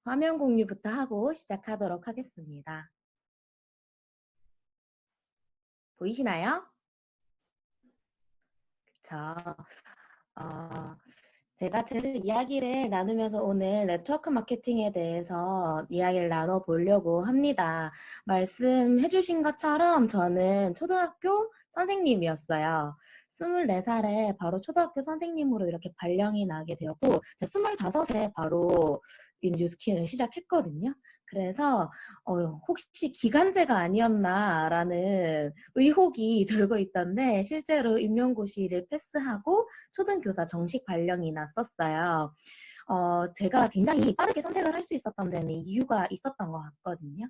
화면 공유부터 하고 시작하도록 하겠습니다. 보이시나요? 그쵸. 어, 제가 제 이야기를 나누면서 오늘 네트워크 마케팅에 대해서 이야기를 나눠보려고 합니다. 말씀해 주신 것처럼 저는 초등학교 선생님이었어요. 24살에 바로 초등학교 선생님으로 이렇게 발령이 나게 되었고, 제가 25에 바로 이 뉴스킨을 시작했거든요. 그래서 혹시 기간제가 아니었나라는 의혹이 들고 있던데 실제로 임용고시를 패스하고 초등교사 정식 발령이 났었어요. 제가 굉장히 빠르게 선택을 할 수 있었던 데는 이유가 있었던 것 같거든요.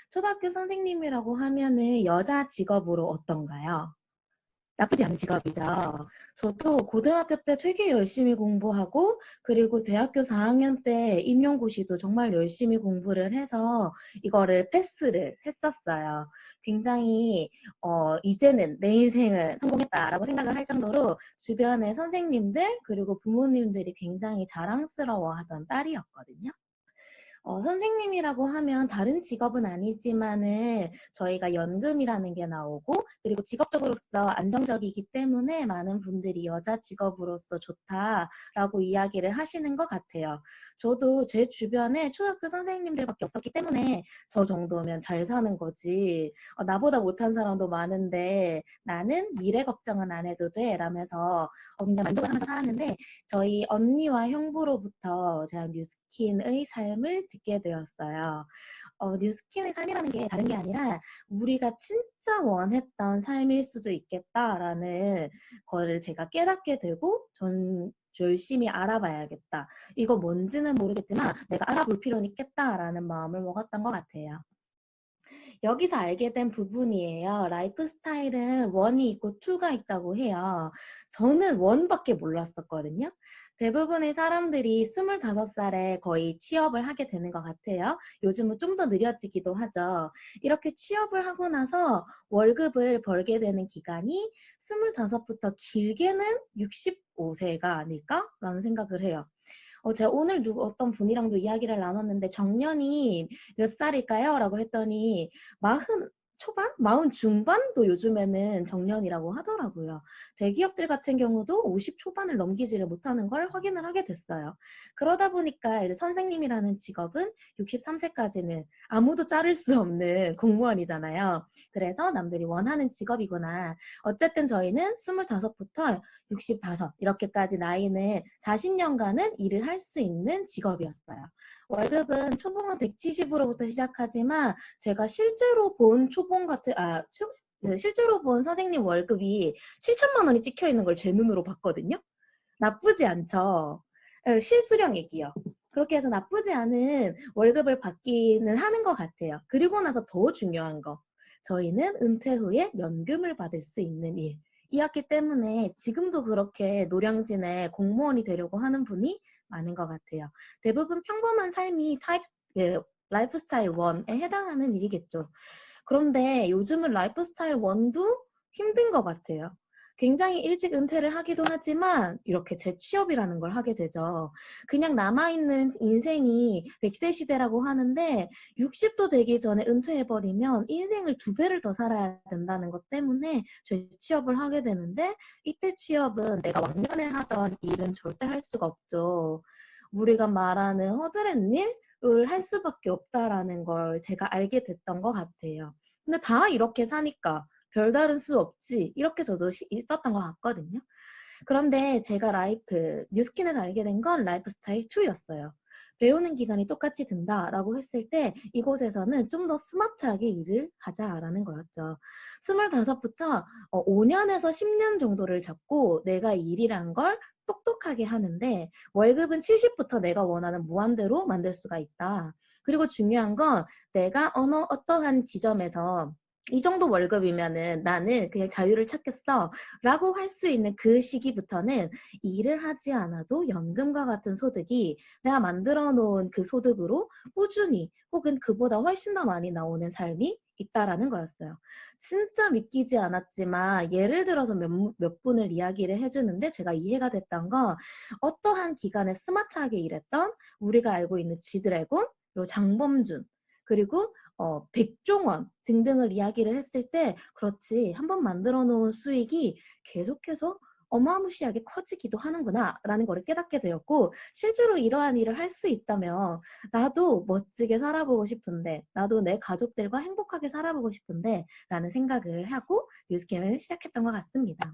초등학교 선생님이라고 하면은 여자 직업으로 어떤가요? 나쁘지 않은 직업이죠. 저도 고등학교 때 되게 열심히 공부하고 그리고 대학교 4학년 때 임용고시도 정말 열심히 공부를 해서 이거를 패스를 했었어요. 굉장히 이제는 내 인생을 성공했다라고 생각을 할 정도로 주변의 선생님들 그리고 부모님들이 굉장히 자랑스러워하던 딸이었거든요. 선생님이라고 하면 다른 직업은 아니지만은 저희가 연금이라는 게 나오고 그리고 직업적으로서 안정적이기 때문에 많은 분들이 여자 직업으로서 좋다라고 이야기를 하시는 것 같아요. 저도 제 주변에 초등학교 선생님들밖에 없었기 때문에 저 정도면 잘 사는 거지. 나보다 못한 사람도 많은데 나는 미래 걱정은 안 해도 돼 라면서 굉장히 만족을 하면서 살았는데 저희 언니와 형부로부터 제가 뉴스킨의 삶을 듣게 되었어요. 뉴스킨의 삶이라는 게 다른 게 아니라 우리가 진짜 원했던 삶일 수도 있겠다라는 거를 제가 깨닫게 되고 전 열심히 알아봐야겠다. 이거 뭔지는 모르겠지만 내가 알아볼 필요는 있겠다라는 마음을 먹었던 것 같아요. 여기서 알게 된 부분이에요. 라이프 스타일은 1이 있고 2가 있다고 해요. 저는 1밖에 몰랐었거든요. 대부분의 사람들이 25살에 거의 취업을 하게 되는 것 같아요. 요즘은 좀 더 느려지기도 하죠. 이렇게 취업을 하고 나서 월급을 벌게 되는 기간이 25부터 길게는 65세가 아닐까라는 생각을 해요. 제가 오늘 어떤 분이랑도 이야기를 나눴는데 정년이 몇 살일까요? 라고 했더니 40 초반? 40 중반도 요즘에는 정년이라고 하더라고요. 대기업들 같은 경우도 50 초반을 넘기지를 못하는 걸 확인을 하게 됐어요. 그러다 보니까 이제 선생님이라는 직업은 63세까지는 아무도 자를 수 없는 공무원이잖아요. 그래서 남들이 원하는 직업이구나. 어쨌든 저희는 25부터 65 이렇게까지 나이는 40년간은 일을 할 수 있는 직업이었어요. 월급은 초봉은 170으로부터 시작하지만 제가 실제로 본 초봉 같은 네, 실제로 본 선생님 월급이 7천만 원이 찍혀 있는 걸 제 눈으로 봤거든요. 나쁘지 않죠. 실수령액이요. 그렇게 해서 나쁘지 않은 월급을 받기는 하는 것 같아요. 그리고 나서 더 중요한 거. 저희는 은퇴 후에 연금을 받을 수 있는 일. 이었기 때문에 지금도 그렇게 노량진에 공무원이 되려고 하는 분이 많은 것 같아요. 대부분 평범한 삶이 라이프 스타일 1에 해당하는 일이겠죠. 그런데 요즘은 라이프 스타일 1도 힘든 것 같아요. 굉장히 일찍 은퇴를 하기도 하지만 이렇게 재취업이라는 걸 하게 되죠. 그냥 남아있는 인생이 100세 시대라고 하는데 60도 되기 전에 은퇴해버리면 인생을 2배를 더 살아야 된다는 것 때문에 재취업을 하게 되는데 이때 취업은 내가 왕년에 하던 일은 절대 할 수가 없죠. 우리가 말하는 허드렛 일을 할 수밖에 없다라는 걸 제가 알게 됐던 것 같아요. 근데 다 이렇게 사니까 별다른 수 없지 이렇게 저도 있었던 것 같거든요. 그런데 제가 뉴스킨에서 알게 된 건 라이프 스타일 2였어요. 배우는 기간이 똑같이 든다라고 했을 때 이곳에서는 좀 더 스마트하게 일을 하자라는 거였죠. 25부터 5년에서 10년 정도를 잡고 내가 일이란 걸 똑똑하게 하는데 월급은 70부터 내가 원하는 무한대로 만들 수가 있다. 그리고 중요한 건 내가 어떠한 지점에서 이 정도 월급이면은 나는 그냥 자유를 찾겠어 라고 할 수 있는 그 시기부터는 일을 하지 않아도 연금과 같은 소득이 내가 만들어 놓은 그 소득으로 꾸준히 혹은 그보다 훨씬 더 많이 나오는 삶이 있다라는 거였어요. 진짜 믿기지 않았지만 예를 들어서 몇 분을 이야기를 해주는데 제가 이해가 됐던 건 어떠한 기간에 스마트하게 일했던 우리가 알고 있는 지드래곤 그리고 장범준, 그리고 백종원 등등을 이야기를 했을 때 그렇지 한번 만들어 놓은 수익이 계속해서 어마무시하게 커지기도 하는구나 라는 거를 깨닫게 되었고 실제로 이러한 일을 할 수 있다면 나도 멋지게 살아보고 싶은데 나도 내 가족들과 행복하게 살아보고 싶은데 라는 생각을 하고 뉴스킨을 시작했던 것 같습니다.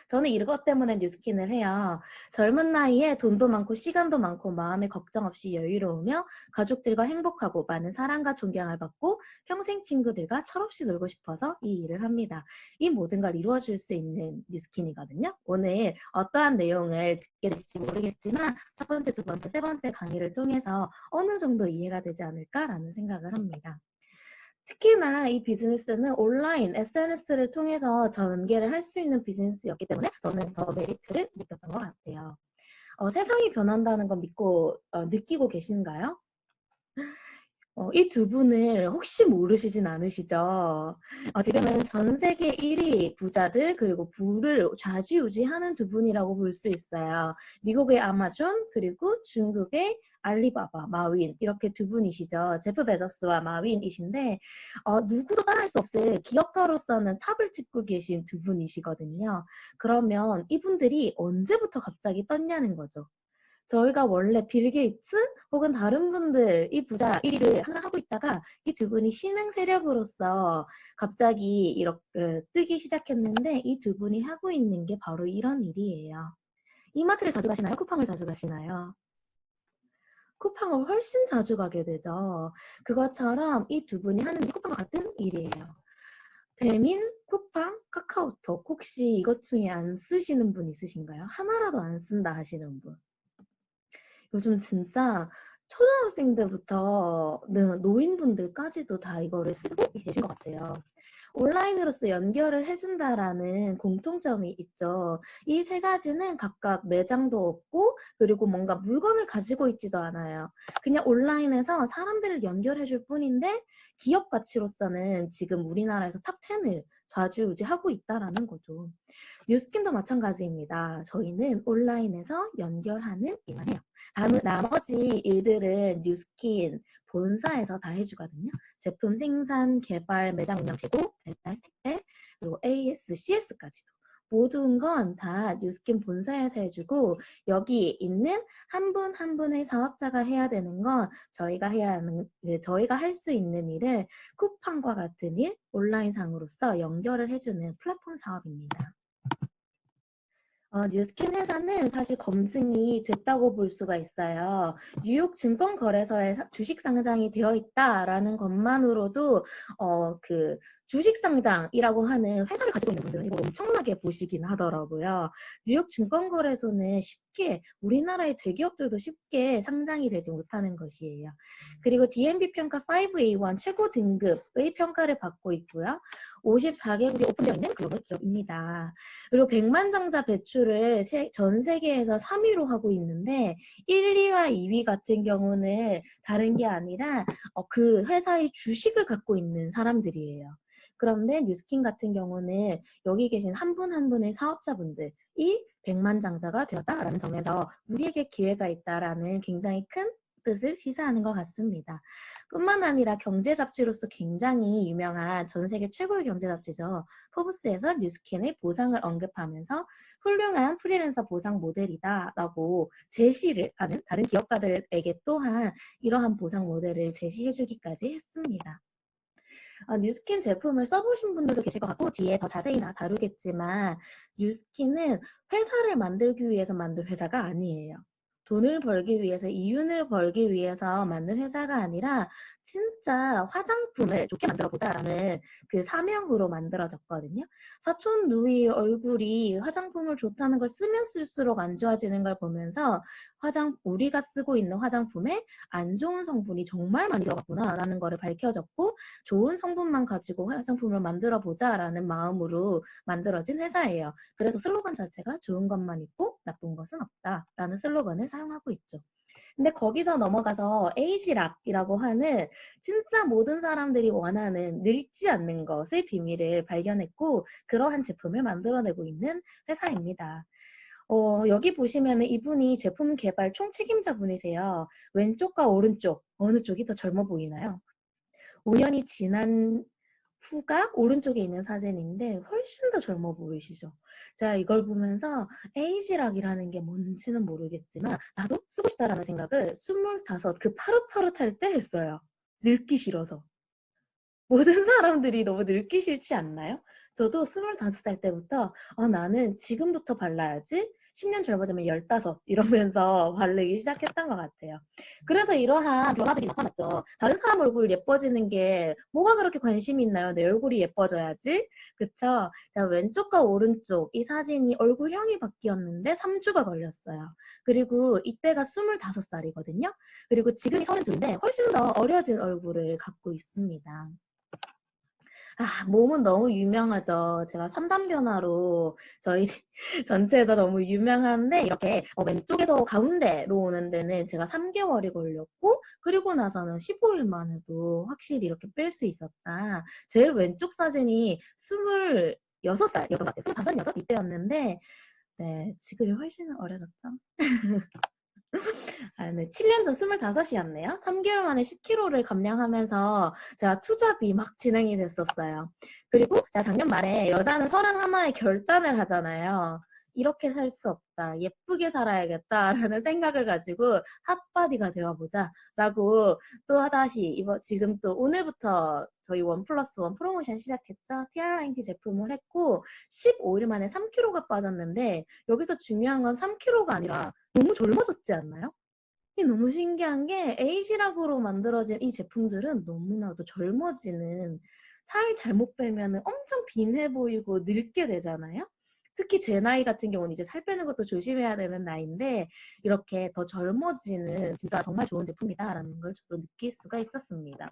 저는 이것 때문에 뉴스킨을 해요. 젊은 나이에 돈도 많고 시간도 많고 마음에 걱정 없이 여유로우며 가족들과 행복하고 많은 사랑과 존경을 받고 평생 친구들과 철없이 놀고 싶어서 이 일을 합니다. 이 모든 걸 이루어줄 수 있는 뉴스킨이거든요. 오늘 어떠한 내용을 듣게 될지 모르겠지만 첫 번째, 두 번째, 세 번째 강의를 통해서 어느 정도 이해가 되지 않을까라는 생각을 합니다. 특히나 이 비즈니스는 온라인 SNS를 통해서 전개를 할 수 있는 비즈니스였기 때문에 저는 더 메리트를 느꼈던 것 같아요. 세상이 변한다는 건 느끼고 계신가요? 이 두 분을 혹시 모르시진 않으시죠? 지금은 전 세계 1위 부자들 그리고 부를 좌지우지하는 두 분이라고 볼 수 있어요. 미국의 아마존 그리고 중국의 알리바바, 마윈 이렇게 두 분이시죠. 제프 베조스와 마윈이신데 누구도 따라할 수 없을 기업가로서는 탑을 찍고 계신 두 분이시거든요. 그러면 이분들이 언제부터 갑자기 떴냐는 거죠. 저희가 원래 빌 게이츠 혹은 다른 분들 이 부자 1위를 항상 하고 있다가 이 두 분이 신흥 세력으로서 갑자기 이렇게 뜨기 시작했는데 이 두 분이 하고 있는 게 바로 이런 일이에요. 이마트를 자주 가시나요? 쿠팡을 자주 가시나요? 쿠팡을 훨씬 자주 가게 되죠. 그것처럼 이 두 분이 하는 게 쿠팡과 같은 일이에요. 배민, 쿠팡, 카카오톡 혹시 이것 중에 안 쓰시는 분 있으신가요? 하나라도 안 쓴다 하시는 분. 요즘 진짜 초등학생들부터 노인분들까지도 다 이거를 쓰고 계신 것 같아요. 온라인으로서 연결을 해준다라는 공통점이 있죠. 이 세 가지는 각각 매장도 없고 그리고 뭔가 물건을 가지고 있지도 않아요. 그냥 온라인에서 사람들을 연결해줄 뿐인데 기업 가치로서는 지금 우리나라에서 탑 10을 좌지우지하고 있다라는 거죠. 뉴스킨도 마찬가지입니다. 저희는 온라인에서 연결하는 일만 해요. 나머지 일들은 뉴스킨 본사에서 다 해주거든요. 제품 생산, 개발, 매장 운영, 제공, 배달, 택배, 그리고 AS, CS까지도. 모든 건 다 뉴스킨 본사에서 해주고 여기 있는 한 분 한 분의 사업자가 해야 되는 건 저희가 할 수 있는 일은 쿠팡과 같은 일, 온라인상으로서 연결을 해주는 플랫폼 사업입니다. 뉴스킨 회사는 사실 검증이 됐다고 볼 수가 있어요. 뉴욕 증권거래소에 주식 상장이 되어 있다라는 것만으로도 그 주식 상장이라고 하는 회사를 가지고 있는 분들은 이걸 엄청나게 보시긴 하더라고요. 뉴욕 증권거래소는 쉽게 우리나라의 대기업들도 쉽게 상장이 되지 못하는 것이에요. 그리고 DNB 평가 5A1 최고 등급의 평가를 받고 있고요. 54개국이 오픈되어 있는 글로벌 기업입니다. 그리고 백만장자 배출을 전 세계에서 3위로 하고 있는데 1, 2와 2위 같은 경우는 다른 게 아니라 그 회사의 주식을 갖고 있는 사람들이에요. 그런데 뉴스킨 같은 경우는 여기 계신 한 분 한 분의 사업자분들이 백만장자가 되었다라는 점에서 우리에게 기회가 있다라는 굉장히 큰 뜻을 시사하는 것 같습니다. 뿐만 아니라 경제 잡지로서 굉장히 유명한 전 세계 최고의 경제 잡지죠. 포브스에서 뉴스킨의 보상을 언급하면서 훌륭한 프리랜서 보상 모델이다라고 제시를 하는 다른 기업가들에게 또한 이러한 보상 모델을 제시해주기까지 했습니다. 뉴스킨 제품을 써보신 분들도 계실 것 같고 뒤에 더 자세히 다루겠지만 뉴스킨은 회사를 만들기 위해서 만든 회사가 아니에요. 돈을 벌기 위해서 이윤을 벌기 위해서 만든 회사가 아니라 진짜 화장품을 좋게 만들어보자라는 그 사명으로 만들어졌거든요. 사촌 누이의 얼굴이 화장품을 좋다는 걸 쓰면 쓸수록 안 좋아지는 걸 보면서 우리가 쓰고 있는 화장품에 안 좋은 성분이 정말 많이 들어갔구나라는 거를 밝혀졌고 좋은 성분만 가지고 화장품을 만들어보자라는 마음으로 만들어진 회사예요. 그래서 슬로건 자체가 좋은 것만 있고 나쁜 것은 없다라는 슬로건을 사용하고 있죠. 근데 거기서 넘어가서 에이지락이라고 하는 진짜 모든 사람들이 원하는 늙지 않는 것의 비밀을 발견했고 그러한 제품을 만들어내고 있는 회사입니다. 여기 보시면은 이분이 제품 개발 총책임자분이세요. 왼쪽과 오른쪽 어느 쪽이 더 젊어 보이나요? 5년이 지난 후가 오른쪽에 있는 사진인데 훨씬 더 젊어 보이시죠? 제가 이걸 보면서 에이지락이라는 게 뭔지는 모르겠지만 나도 쓰고 싶다라는 생각을 25 그 파릇파릇할 때 했어요. 늙기 싫어서. 모든 사람들이 너무 늙기 싫지 않나요? 저도 25살 때부터 나는 지금부터 발라야지 10년 젊어지면 15 이러면서 바르기 시작했던 것 같아요. 그래서 이러한 변화들이 나타났죠. 다른 사람 얼굴 예뻐지는 게 뭐가 그렇게 관심이 있나요? 내 얼굴이 예뻐져야지. 그쵸? 자, 왼쪽과 오른쪽 이 사진이 얼굴형이 바뀌었는데 3주가 걸렸어요. 그리고 이때가 25살이거든요. 그리고 지금이 32인데 훨씬 더 어려진 얼굴을 갖고 있습니다. 몸은 너무 유명하죠. 제가 3단 변화로 저희 전체에서 너무 유명한데 이렇게 왼쪽에서 가운데로 오는 데는 제가 3개월이 걸렸고 그리고 나서는 15일 만에도 확실히 이렇게 뺄 수 있었다. 제일 왼쪽 사진이 26살이었던 것 같아요. 25, 6 이때였는데 네, 지금이 훨씬 어려졌죠. 네, 7년 전 25이었네요. 3개월 만에 10kg를 감량하면서 제가 투잡이 막 진행이 됐었어요. 그리고 제가 작년 말에 여자는 31의 결단을 하잖아요. 이렇게 살 수 없다. 예쁘게 살아야겠다라는 생각을 가지고 핫바디가 되어보자 라고 또 하다시 지금 또 오늘부터 저희 1+1 프로모션 시작했죠. TR90 제품을 했고 15일 만에 3kg가 빠졌는데 여기서 중요한 건 3kg가 아니라 너무 젊어졌지 않나요? 이게 너무 신기한 게 에이지락으로 만들어진 이 제품들은 너무나도 젊어지는 살 잘못 빼면 엄청 빈해 보이고 늙게 되잖아요. 특히 제 나이 같은 경우는 이제 살 빼는 것도 조심해야 되는 나이인데 이렇게 더 젊어지는 진짜 정말 좋은 제품이다라는 걸 저도 느낄 수가 있었습니다.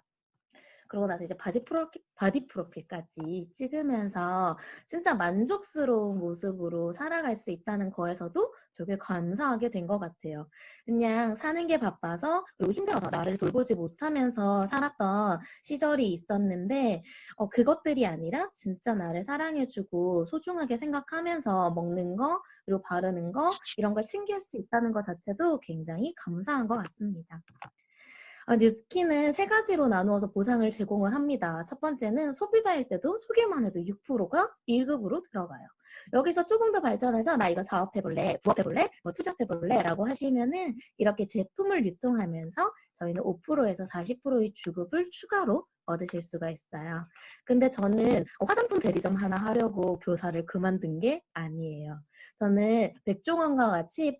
그러고 나서 이제 바디 프로필까지 찍으면서 진짜 만족스러운 모습으로 살아갈 수 있다는 거에서도 되게 감사하게 된 것 같아요. 그냥 사는 게 바빠서 그리고 힘들어서 나를 돌보지 못하면서 살았던 시절이 있었는데 그것들이 아니라 진짜 나를 사랑해주고 소중하게 생각하면서 먹는 거 그리고 바르는 거 이런 걸 챙길 수 있다는 것 자체도 굉장히 감사한 것 같습니다. 뉴스킨은 세 가지로 나누어서 보상을 제공을 합니다. 첫 번째는 소비자일 때도 소개만 해도 6%가 1급으로 들어가요. 여기서 조금 더 발전해서 나 이거 사업해볼래, 부업해볼래, 뭐 투잡해볼래 라고 하시면은 이렇게 제품을 유통하면서 저희는 5%에서 40%의 주급을 추가로 얻으실 수가 있어요. 근데 저는 화장품 대리점 하나 하려고 교사를 그만둔 게 아니에요. 저는 백종원과 같이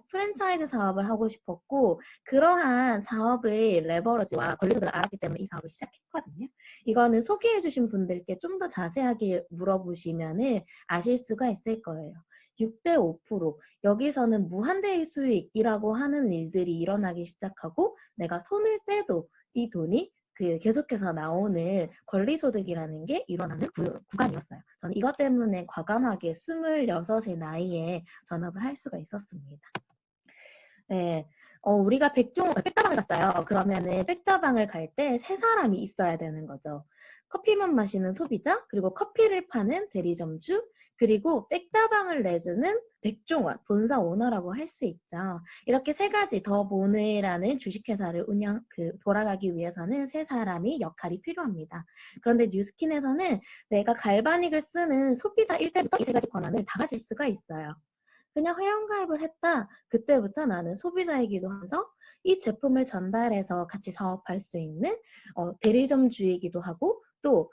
프랜차이즈 사업을 하고 싶었고 그러한 사업의 레버러지와 권리도를 알았기 때문에 이 사업을 시작했거든요. 이거는 소개해주신 분들께 좀 더 자세하게 물어보시면 아실 수가 있을 거예요. 6대 5% 여기서는 무한대의 수익이라고 하는 일들이 일어나기 시작하고 내가 손을 떼도 이 돈이 계속해서 나오는 권리소득이라는 게 일어나는 구간이었어요. 저는 이것 때문에 과감하게 26의 나이에 전업을 할 수가 있었습니다. 네. 우리가 백다방을 갔어요. 그러면은 백다방을 갈 때 세 사람이 있어야 되는 거죠. 커피만 마시는 소비자, 그리고 커피를 파는 대리점주, 그리고 백다방을 내주는 백종원, 본사 오너라고 할 수 있죠. 이렇게 세 가지 더 모네라는 주식회사를 돌아가기 위해서는 세 사람이 역할이 필요합니다. 그런데 뉴스킨에서는 내가 갈바닉을 쓰는 소비자일 때부터 이 세 가지 권한을 다 가질 수가 있어요. 그냥 회원가입을 했다. 그때부터 나는 소비자이기도 하면서 이 제품을 전달해서 같이 사업할 수 있는 대리점주이기도 하고 또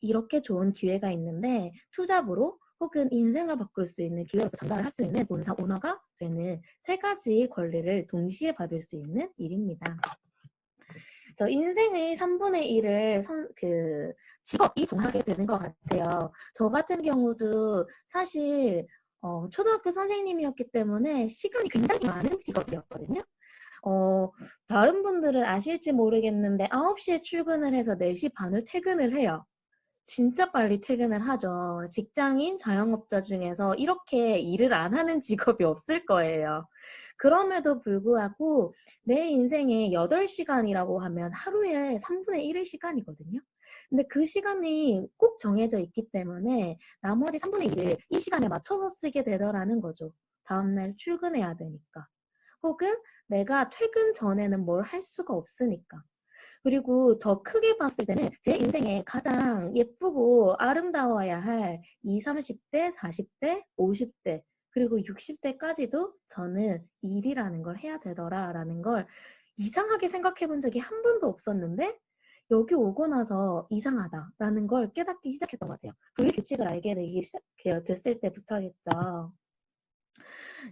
이렇게 좋은 기회가 있는데 투잡으로 혹은 인생을 바꿀 수 있는 기회로서 전달을 할 수 있는 본사 오너가 되는 세 가지 권리를 동시에 받을 수 있는 일입니다. 저 인생의 3분의 1을 직업이 정하게 되는 것 같아요. 저 같은 경우도 사실 초등학교 선생님이었기 때문에 시간이 굉장히 많은 직업이었거든요. 다른 분들은 아실지 모르겠는데 9시에 출근을 해서 4시 반에 퇴근을 해요. 진짜 빨리 퇴근을 하죠. 직장인, 자영업자 중에서 이렇게 일을 안 하는 직업이 없을 거예요. 그럼에도 불구하고 내 인생에 8시간이라고 하면 하루에 3분의 1의 시간이거든요. 근데 그 시간이 꼭 정해져 있기 때문에 나머지 3분의 1을 이 시간에 맞춰서 쓰게 되더라는 거죠. 다음날 출근해야 되니까. 혹은 내가 퇴근 전에는 뭘 할 수가 없으니까. 그리고 더 크게 봤을 때는 제 인생에 가장 예쁘고 아름다워야 할 20, 30대, 40대, 50대, 그리고 60대까지도 저는 일이라는 걸 해야 되더라라는 걸 이상하게 생각해 본 적이 한 번도 없었는데 여기 오고 나서 이상하다라는 걸 깨닫기 시작했던 것 같아요. 불규칙을 알게 됐을 때부터겠죠.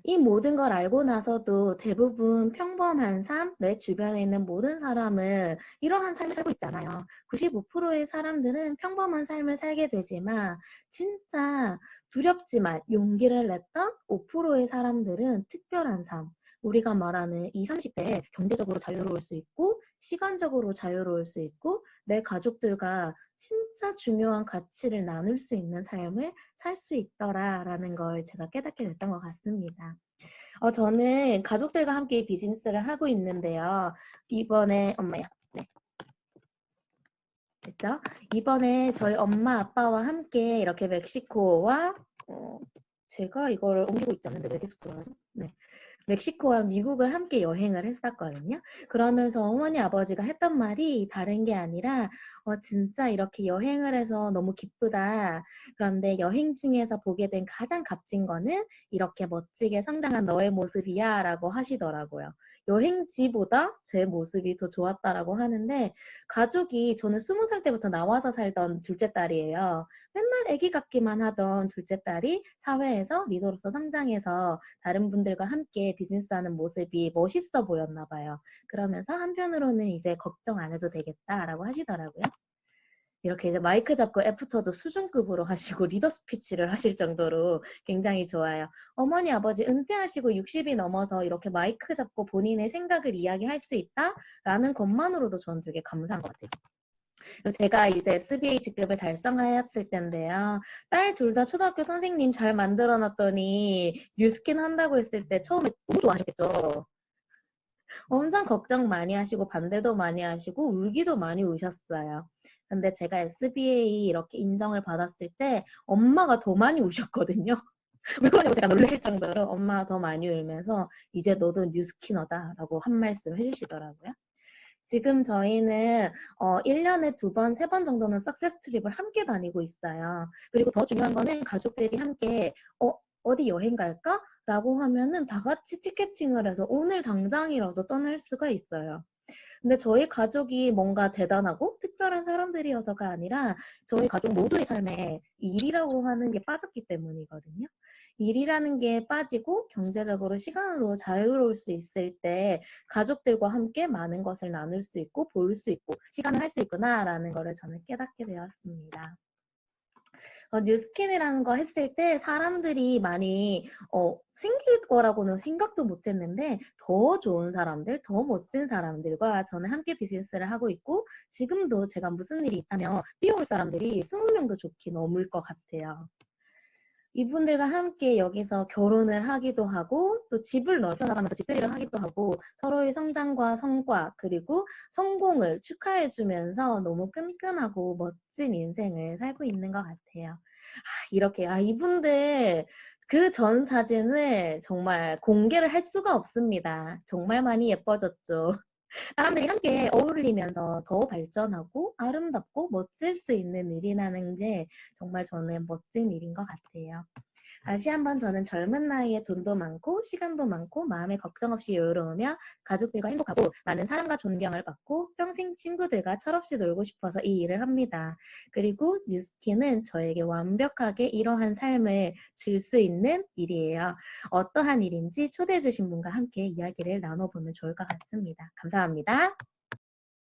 이 모든 걸 알고 나서도 대부분 평범한 삶, 내 주변에 있는 모든 사람은 이러한 삶을 살고 있잖아요. 95%의 사람들은 평범한 삶을 살게 되지만 진짜 두렵지만 용기를 냈던 5%의 사람들은 특별한 삶, 우리가 말하는 20, 30대에 경제적으로 자유로울 수 있고 시간적으로 자유로울 수 있고 내 가족들과 진짜 중요한 가치를 나눌 수 있는 삶을 살 수 있더라라는 걸 제가 깨닫게 됐던 것 같습니다. 저는 가족들과 함께 비즈니스를 하고 있는데요. 이번에 엄마야. 네. 됐죠? 이번에 저희 엄마 아빠와 함께 이렇게 멕시코와 제가 이걸 옮기고 있지 않는데 왜 계속 돌아가죠? 네. 멕시코와 미국을 함께 여행을 했었거든요. 그러면서 어머니 아버지가 했던 말이 다른 게 아니라 진짜 이렇게 여행을 해서 너무 기쁘다. 그런데 여행 중에서 보게 된 가장 값진 거는 이렇게 멋지게 성장한 너의 모습이야 라고 하시더라고요. 여행지보다 제 모습이 더 좋았다라고 하는데 가족이 저는 20살 때부터 나와서 살던 둘째 딸이에요. 맨날 아기 같기만 하던 둘째 딸이 사회에서 리더로서 성장해서 다른 분들과 함께 비즈니스하는 모습이 멋있어 보였나 봐요. 그러면서 한편으로는 이제 걱정 안 해도 되겠다라고 하시더라고요. 이렇게 이제 마이크 잡고 애프터도 수준급으로 하시고 리더 스피치를 하실 정도로 굉장히 좋아요. 어머니 아버지 은퇴하시고 60이 넘어서 이렇게 마이크 잡고 본인의 생각을 이야기할 수 있다라는 것만으로도 저는 되게 감사한 것 같아요. 제가 이제 SBH급을 달성하였을 텐데요. 딸 둘 다 초등학교 선생님 잘 만들어놨더니 뉴스킨 한다고 했을 때 처음에 너무 좋아하셨겠죠. 엄청 걱정 많이 하시고 반대도 많이 하시고 울기도 많이 우셨어요. 근데 제가 SBA 이렇게 인정을 받았을 때 엄마가 더 많이 우셨거든요. 왜 그러냐고 제가 놀랄 정도로 엄마가 더 많이 울면서 이제 너도 뉴스키너다라고 한 말씀 해주시더라고요. 지금 저희는 1년에 2번, 3번 정도는 석세스 트립을 함께 다니고 있어요. 그리고 더 중요한 거는 가족들이 함께 어디 여행 갈까? 라고 하면은 다 같이 티켓팅을 해서 오늘 당장이라도 떠날 수가 있어요. 근데 저희 가족이 뭔가 대단하고 특별한 사람들이어서가 아니라 저희 가족 모두의 삶에 일이라고 하는 게 빠졌기 때문이거든요. 일이라는 게 빠지고 경제적으로 시간으로 자유로울 수 있을 때 가족들과 함께 많은 것을 나눌 수 있고 볼 수 있고 시간을 할 수 있구나라는 거를 저는 깨닫게 되었습니다. 뉴스킨이라는 거 했을 때 사람들이 많이 생길 거라고는 생각도 못했는데 더 좋은 사람들, 더 멋진 사람들과 저는 함께 비즈니스를 하고 있고 지금도 제가 무슨 일이 있다면 뛰어올 사람들이 20명도 좋게 넘을 것 같아요. 이분들과 함께 여기서 결혼을 하기도 하고 또 집을 넓혀나가면서 집들이를 하기도 하고 서로의 성장과 성과 그리고 성공을 축하해주면서 너무 끈끈하고 멋진 인생을 살고 있는 것 같아요. 이렇게 이분들 그 전 사진을 정말 공개를 할 수가 없습니다. 정말 많이 예뻐졌죠. 사람들이 함께 어울리면서 더 발전하고 아름답고 멋질 수 있는 일이라는 게 정말 저는 멋진 일인 것 같아요. 다시 한번 저는 젊은 나이에 돈도 많고 시간도 많고 마음에 걱정 없이 여유로우며 가족들과 행복하고 많은 사랑과 존경을 받고 평생 친구들과 철없이 놀고 싶어서 이 일을 합니다. 그리고 뉴스킨은 저에게 완벽하게 이러한 삶을 줄 수 있는 일이에요. 어떠한 일인지 초대해 주신 분과 함께 이야기를 나눠보면 좋을 것 같습니다. 감사합니다.